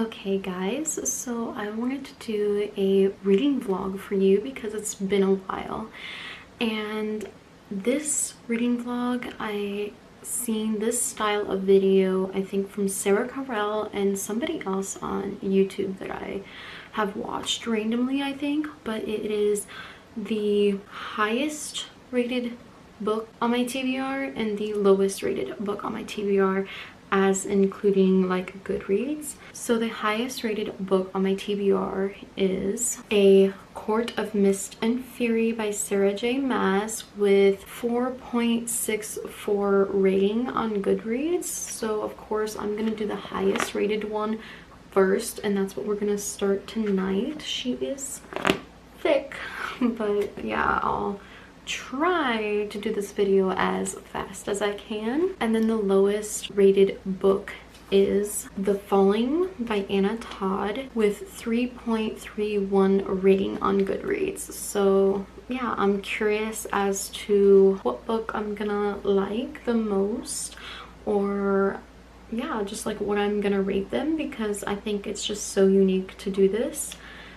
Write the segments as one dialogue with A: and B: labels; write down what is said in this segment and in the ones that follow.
A: Okay guys, so I wanted to do a reading vlog for you because it's been a while, and this reading vlog, I seen this style of video I think from Sarah Carell and somebody else on YouTube that I have watched randomly, I think, but it is the highest rated book on my TBR and the lowest rated book on my TBR, as including like Goodreads. So the highest rated book on my TBR is A Court of Mist and Fury by Sarah J Maas with 4.64 rating on Goodreads. So of course I'm gonna do the highest rated one first, and that's what we're gonna start tonight. She is thick, but yeah, I'll try to do this video as fast as I can. And then the lowest rated book is The Falling by Anna Todd with 3.31 rating on Goodreads. So yeah, I'm curious as to what book I'm gonna like the most, or yeah, just like what I'm gonna rate them, because I think it's just so unique to do this.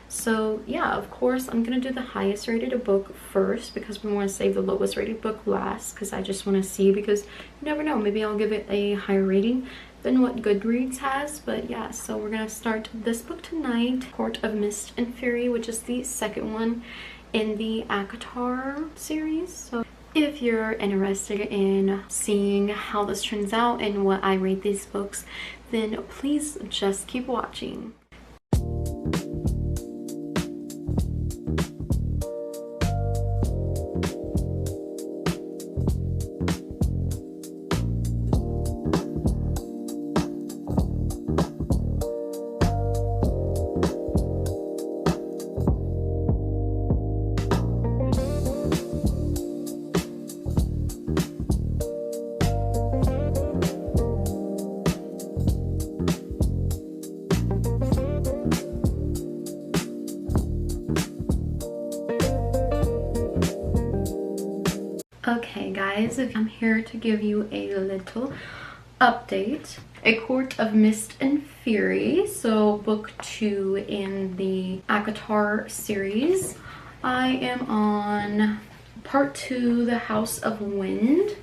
A: So yeah, of course I'm gonna do the highest rated book first because we want to save the lowest rated book last, because I just want to see, because you never know, maybe I'll give it a higher rating than what Goodreads has. But yeah, so we're gonna start this book tonight, Court of Mist and Fury, which is the second one in the ACOTAR series. So if you're interested in seeing how this turns out and what I rate these books, then please just keep watching. Okay guys, I'm here to give you a little update. A Court of Mist and Fury, so book 2 in the ACOTAR series. I am on part 2, The House of Wind.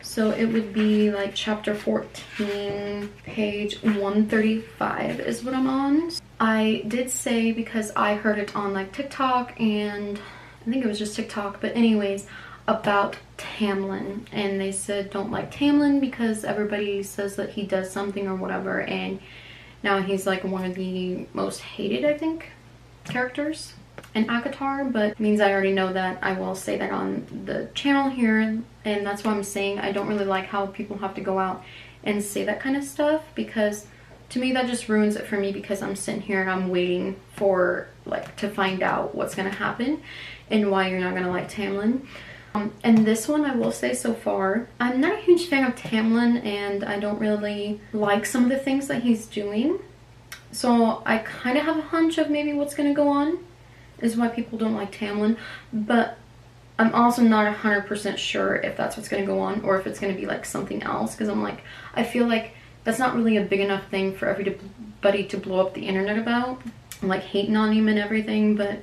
A: So it would be like chapter 14, page 135 is what I'm on. I did say, because I heard it on like TikTok, and I think it was just TikTok, but anyways, about Tamlin, and they said don't like Tamlin because everybody says that he does something or whatever, and now he's like one of the most hated, I think, characters in ACOTAR. But means I already know that. I will say that on the channel here, and that's why I'm saying I don't really like how people have to go out and say that kind of stuff, because to me that just ruins it for me, because I'm sitting here and I'm waiting for like to find out what's gonna happen and why you're not gonna like Tamlin. And this one, I will say so far, I'm not a huge fan of Tamlin, and I don't really like some of the things that he's doing. So I kind of have a hunch of maybe what's going to go on is why people don't like Tamlin. But I'm also not 100% sure if that's what's going to go on, or if it's going to be like something else. Because I'm like, I feel like that's not really a big enough thing for everybody to blow up the internet about. I'm like hating on him and everything, but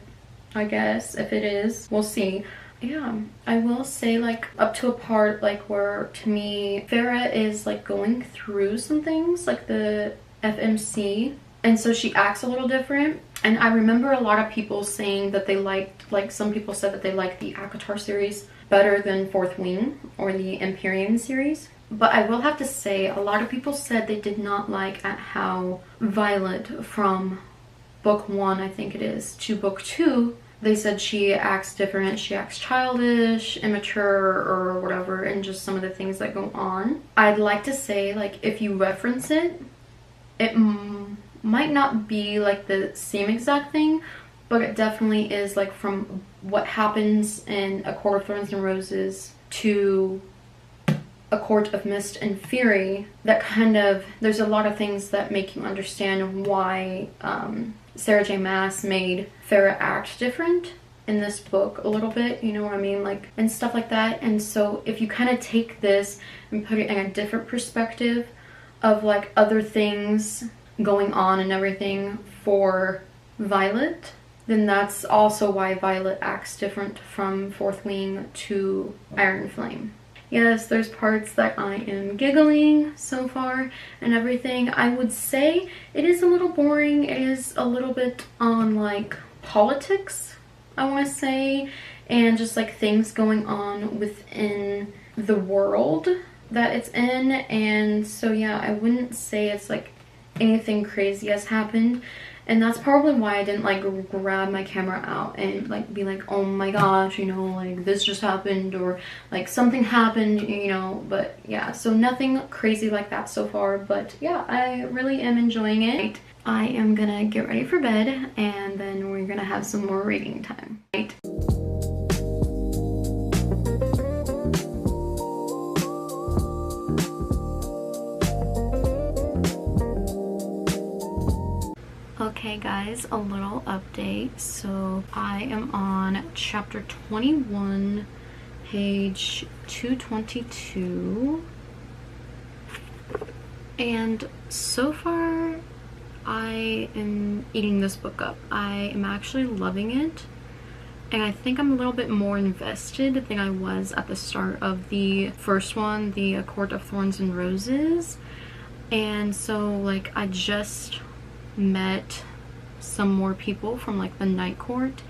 A: I guess if it is, we'll see. Yeah, I will say like up to a part like where to me Farah is like going through some things like the FMC, and so she acts a little different. And I remember a lot of people saying that they liked, like some people said that they liked the ACOTAR series better than Fourth Wing or the Empyrean series. But I will have to say a lot of people said they did not like at how Violet from book 1, I think it is, to book 2, they said she acts different, she acts childish, immature, or whatever, and just some of the things that go on. I'd like to say, like, if you reference it, it might not be like the same exact thing, but it definitely is like from what happens in A Court of Thorns and Roses to A Court of Mist and Fury. That kind of, there's a lot of things that make you understand why Sarah J Maas made Farah act different in this book a little bit, you know what I mean, like, and stuff like that. And so if you kind of take this and put it in a different perspective of like other things going on and everything for Violet, then that's also why Violet acts different from Fourth Wing to Iron Flame. Yes, there's parts that I am giggling so far and everything. I would say it is a little boring. It is a little bit on like politics, I want to say, and just like things going on within the world that it's in. And so yeah, I wouldn't say it's like anything crazy has happened. And that's probably why I didn't like grab my camera out and like be like, oh my gosh, you know, like this just happened or like something happened, you know. But yeah, so nothing crazy like that so far. But yeah, I really am enjoying it. I am gonna get ready for bed and then we're gonna have some more reading time. Right? Okay guys, a little update. So I am on chapter 21, page 222. And so far I am eating this book up. I am actually loving it. And I think I'm a little bit more invested than I was at the start of the first one, the Court of Thorns and Roses. And so like I just met some more people from like the Night Court,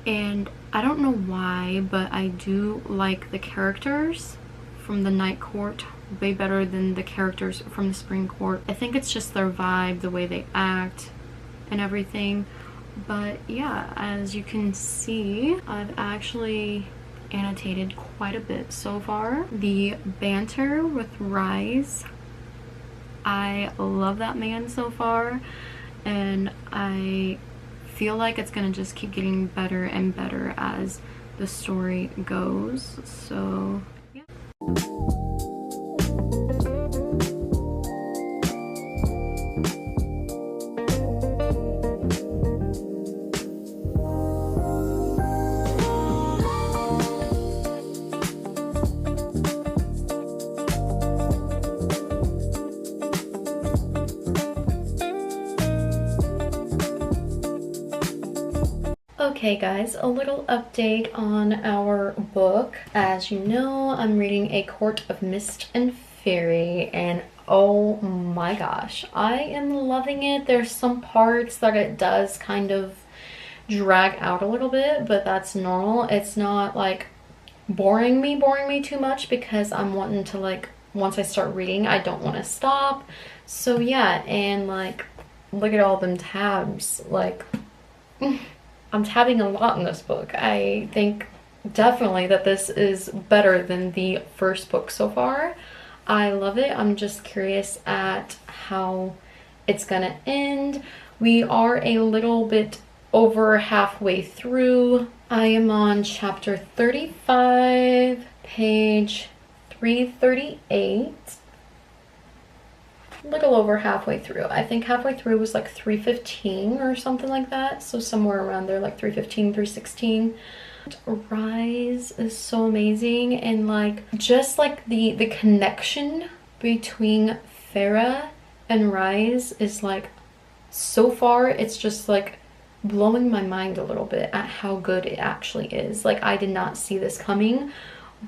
A: and I don't know why, but I do like the characters from the Night Court way better than the characters from the Spring Court. I think it's just their vibe, the way they act and everything. But yeah, as you can see, I've actually annotated quite a bit so far. The banter with Rise, I love that man so far, and I feel like it's gonna just keep getting better and better as the story goes. So yeah. Okay guys, a little update on our book. As you know, I'm reading A Court of Mist and Fury, and oh my gosh, I am loving it. There's some parts that it does kind of drag out a little bit, but that's normal. It's not like boring me too much, because I'm wanting to, like, once I start reading, I don't want to stop. So yeah, and like, look at all them tabs, like I'm tabbing a lot in this book. I think definitely that this is better than the first book so far. I love it. I'm just curious at how it's gonna end. We are a little bit over halfway through. I am on chapter 35, page 338. Little over halfway through. I think halfway through was like 315 or something like that, so somewhere around there, like 315, 316. Rise is so amazing, and like just like the connection between Farah and Rise is like, so far it's just like blowing my mind a little bit at how good it actually is. Like, I did not see this coming,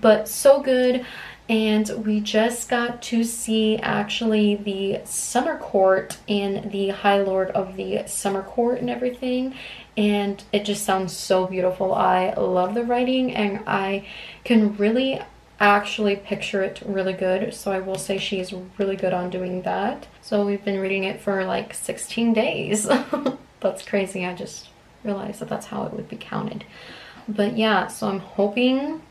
A: but so good. And we just got to see actually the Summer Court and the High Lord of the Summer Court and everything, and it just sounds so beautiful. I love the writing, and I can really actually picture it really good, so I will say she is really good on doing that. So we've been reading it for like 16 days. That's crazy. I just realized that that's how it would be counted. But yeah, so I'm hoping,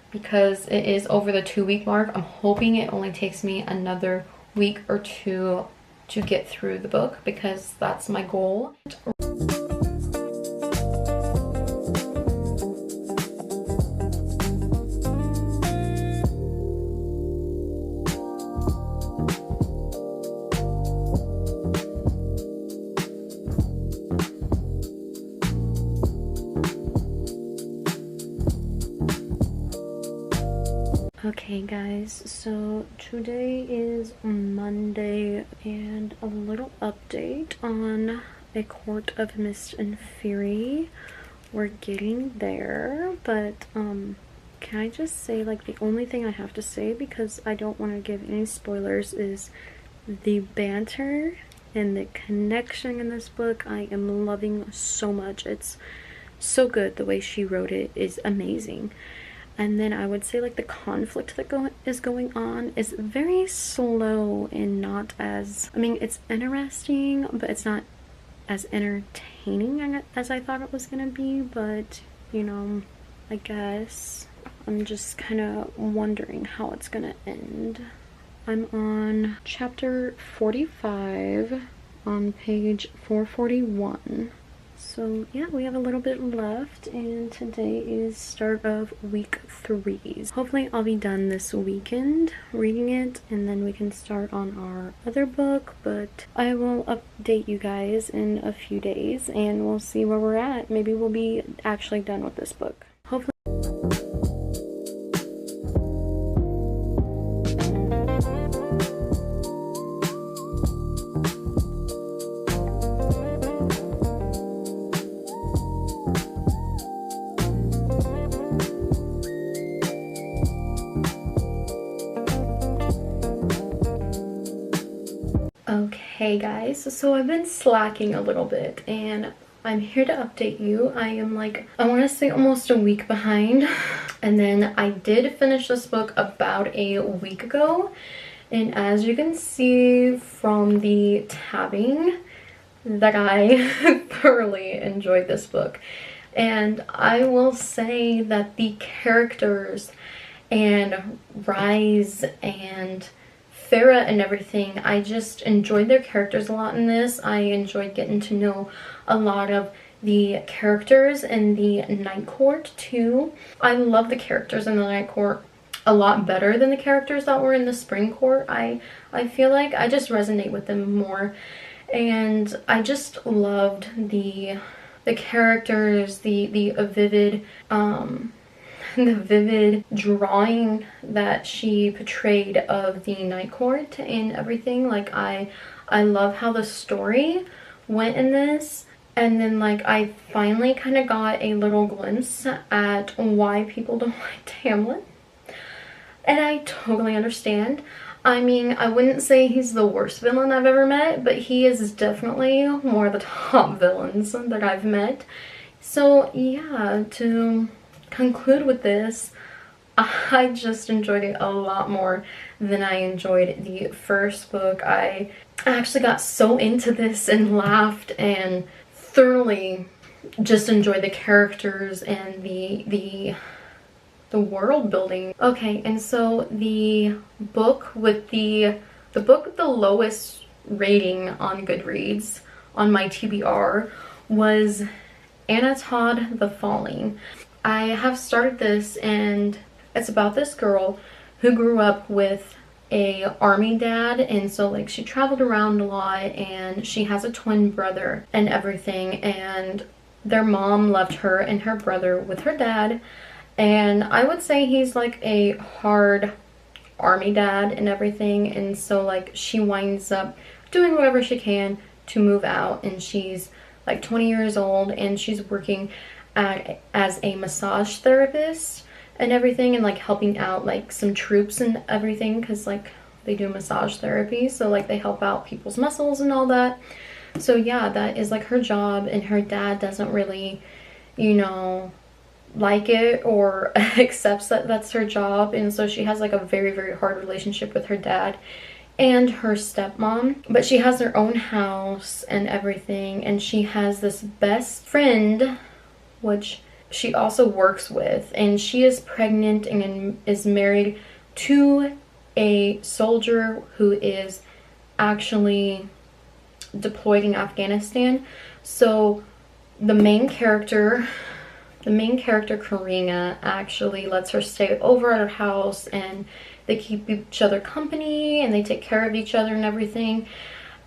A: because it is over the 2-week mark, I'm hoping it only takes me another week or two to get through the book, because that's my goal. Okay guys, so today is Monday and a little update on A Court of Mist and Fury. We're getting there, but can I just say, like, the only thing I have to say, because I don't want to give any spoilers, is the banter and the connection in this book I am loving so much. It's so good. The way she wrote it is amazing. And then I would say, like, the conflict that is going on is very slow and not as, I mean, it's interesting, but it's not as entertaining as I thought it was gonna be. But, you know, I guess I'm just kind of wondering how it's gonna end. I'm on chapter 45 on page 441. So yeah, we have a little bit left, and today is start of week 3. Hopefully I'll be done this weekend reading it, and then we can start on our other book, but I will update you guys in a few days and we'll see where we're at. Maybe we'll be actually done with this book. Hopefully. Okay guys, so I've been slacking a little bit and I'm here to update you. I am, like, I want to say almost a week behind, and then I did finish this book about a week ago, and as you can see from the tabbing, that I thoroughly enjoyed this book. And I will say that the characters and Rise and Farah and everything, I just enjoyed their characters a lot in this. I enjoyed getting to know a lot of the characters in the Night Court too. I love the characters in the Night Court a lot better than the characters that were in the Spring Court. I feel like I just resonate with them more, and I just loved the characters, the vivid the vivid drawing that she portrayed of the Night Court and everything. Like, I love how the story went in this, and then, like, I finally kind of got a little glimpse at why people don't like Hamlet, and I totally understand. I mean, I wouldn't say he's the worst villain I've ever met, but he is definitely one of the top villains that I've met. So yeah, to conclude with this, I just enjoyed it a lot more than I enjoyed the first book. I actually got so into this and laughed and thoroughly just enjoyed the characters and the world building. Okay, and so the book with the lowest rating on Goodreads on my TBR was Anna Todd The Falling. I have started this, and it's about this girl who grew up with a army dad, and so, like, she traveled around a lot, and she has a twin brother and everything, and their mom left her and her brother with her dad, and I would say he's like a hard army dad and everything, and so, like, she winds up doing whatever she can to move out, and she's like 20 years old, and she's working as a massage therapist and everything, and like helping out like some troops and everything, because like they do massage therapy, so like they help out people's muscles and all that. So yeah, that is like her job, and her dad doesn't really, you know, like it or accepts that that's her job, and so she has like a very, very hard relationship with her dad and her stepmom. But she has her own house and everything, and she has this best friend which she also works with, and she is pregnant and is married to a soldier who is actually deployed in Afghanistan. So the main character Karina actually lets her stay over at her house, and they keep each other company and they take care of each other and everything.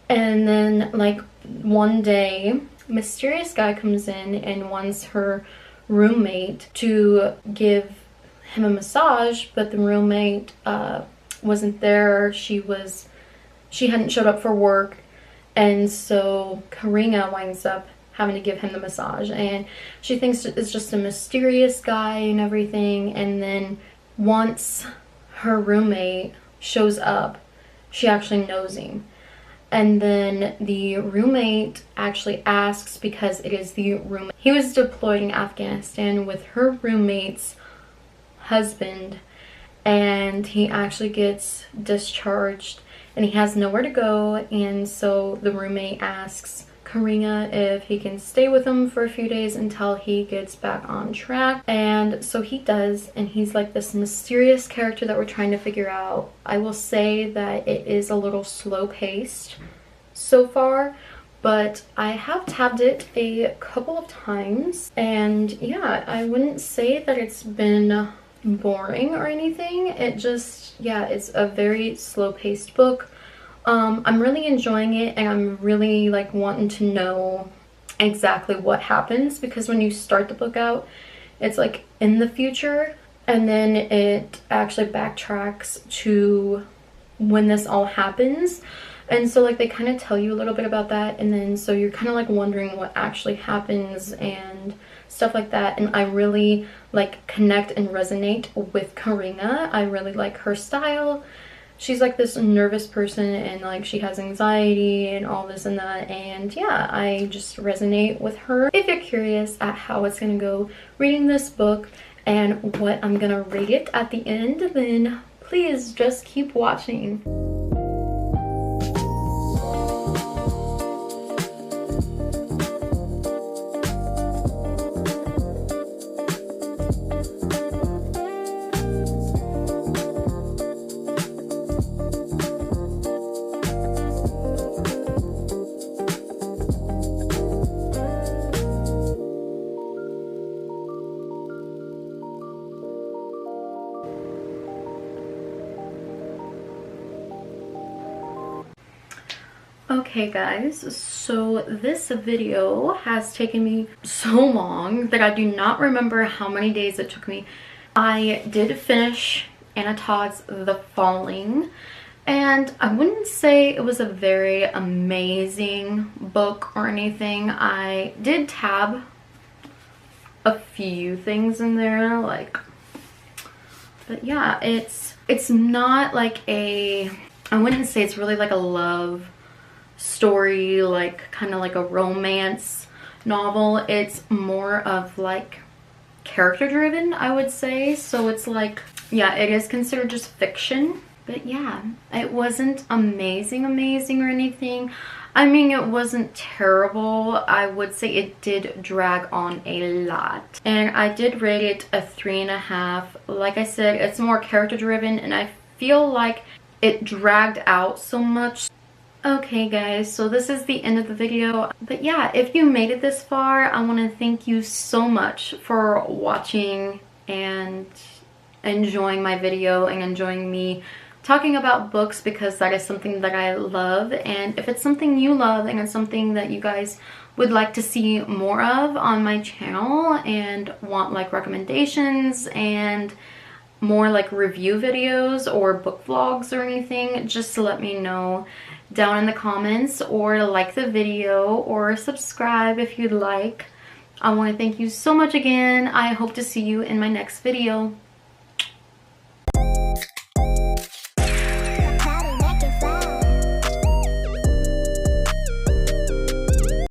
A: And then, like, one day, mysterious guy comes in and wants her roommate to give him a massage, but the roommate wasn't there. She hadn't showed up for work, and so Karina winds up having to give him the massage, and she thinks it's just a mysterious guy and everything. And then once her roommate shows up, she actually knows him. And then the roommate actually asks, because it is the roommate, he was deployed in Afghanistan with her roommate's husband, and he actually gets discharged and he has nowhere to go. And so the roommate asks Karina if he can stay with him for a few days until he gets back on track. And so he does, and he's like this mysterious character that we're trying to figure out. I will say that it is a little slow paced so far, but I have tabbed it a couple of times, and yeah, I wouldn't say that it's been boring or anything. It just, yeah, it's a very slow paced book. I'm really enjoying it, and I'm really like wanting to know exactly what happens, because when you start the book out, it's like in the future, and then it actually backtracks to when this all happens. And so like they kind of tell you a little bit about that, and then so you're kind of like wondering what actually happens and stuff like that. And I really like connect and resonate with Karina. I really like her style. She's like this nervous person, and like she has anxiety and all this and that, and yeah, I just resonate with her. If you're curious at how it's gonna go reading this book and what I'm gonna rate it at the end, then please just keep watching. Okay guys, so this video has taken me so long that I do not remember how many days it took me. I did finish Anna Todd's The Falling, and I wouldn't say it was a very amazing book or anything. I did tab a few things in there, like, but yeah, it's not like I wouldn't say it's really like a love story, like kind of like a romance novel. It's more of like character driven, I would say. So it's like, yeah, it is considered just fiction. But yeah, it wasn't amazing or anything. I mean, it wasn't terrible. I would say it did drag on a lot, and I did rate it a 3.5. Like I said, it's more character driven, and I feel like it dragged out so much. Okay guys, so this is the end of the video, but yeah, if you made it this far, I want to thank you so much for watching and enjoying my video and enjoying me talking about books, because that is something that I love. And if it's something you love and it's something that you guys would like to see more of on my channel and want like recommendations and more like review videos or book vlogs or anything, just let me know down in the comments, or like the video, or subscribe if you'd like. I want to thank you so much again. I hope to see you in my next video.